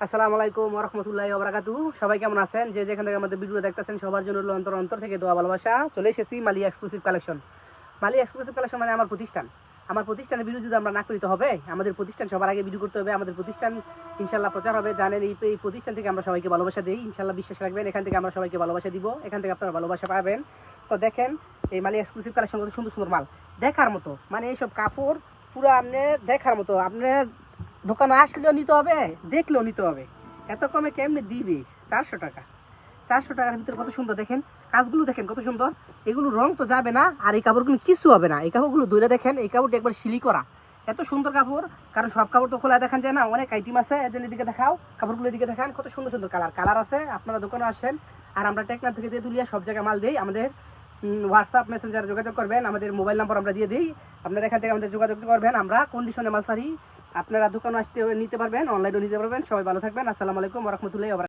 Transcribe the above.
আসসালামু আলাইকুম ওয়া রাহমাতুল্লাহি ওয়া বারাকাতুহু। সবাই কেমন আছেন? যে যেখান থেকে আমাদের ভিডিও দেখতেছেন সবার জন্য অন্তর অন্তর থেকে দোয়া ভালোবাসা। চলে এসেছি মালি এক্সক্লুসিভ কালেকশন। মালি এক্সক্লুসিভ কালেকশন মানে আমার প্রতিষ্ঠান। আমার প্রতিষ্ঠানের ভিডিও যদি আমরা না করি তো হবে? আমাদের প্রতিষ্ঠান সবার আগে ভিডিও করতে হবে। আমাদের প্রতিষ্ঠান ইনশাআল্লাহ প্রচার হবে। জানেন এই প্রতিষ্ঠান থেকে আমরা সবাইকে ভালোবাসা দেই। ইনশাআল্লাহ বিশ্বাস রাখবেন, এখান থেকে আমরা সবাইকে ভালোবাসা দিব। এখান থেকে আপনারা ভালোবাসা পাবেন। তো দেখেন এই মালি এক্সক্লুসিভ কালেকশন কত সুন্দর সুন্দর মাল, দেখার মতো। মানে এইসব কাপড় পুরো আপনি দেখার মতো। আপনার দোকানে আসলেও নিতে হবে, দেখলেও নিতে হবে। এত কমে কেমনে দিবে? 400 টাকা। 400 টাকার ভিতরে কত সুন্দর দেখেন, কাজগুলো দেখেন কত সুন্দর। এগুলো রং তো যাবে না, আর এই কাপড়গুলো কিছু হবে না। এই কাপড়গুলো ধরে দেখেন, এই কাপড়টা একবার সিলি করা। এত সুন্দর কাপড়, কারণ সব কাপড় তো খোলা দেখান যায় না, অনেক আইটেম আছে। এদের দিকে দেখাও, কাপড়গুলোর দিকে দেখান, কত সুন্দর সুন্দর কালার আছে। আপনারা দোকানে আসেন, আর আমরা টেকনাফ থেকে দিয়ে তুলিয়া সব জায়গায় মাল দিই। আমাদের হোয়াটসঅ্যাপ মেসেঞ্জারে যোগাযোগ করবেন, আমাদের মোবাইল নাম্বার আমরা দিয়ে দিই। আপনারা এখান থেকে আমাদের যোগাযোগ করবেন, আমরা কন্ডিশনে মাল ছাড়ি। আপনারা দোকানে আসতে নিতে পারবেন, অনলাইনেও নিতে পারবেন। সবাই ভালো থাকবেন। আসসালামু আলাইকুম ওয়া রাহমাতুল্লাহি ওয়া বারাকাতুহু।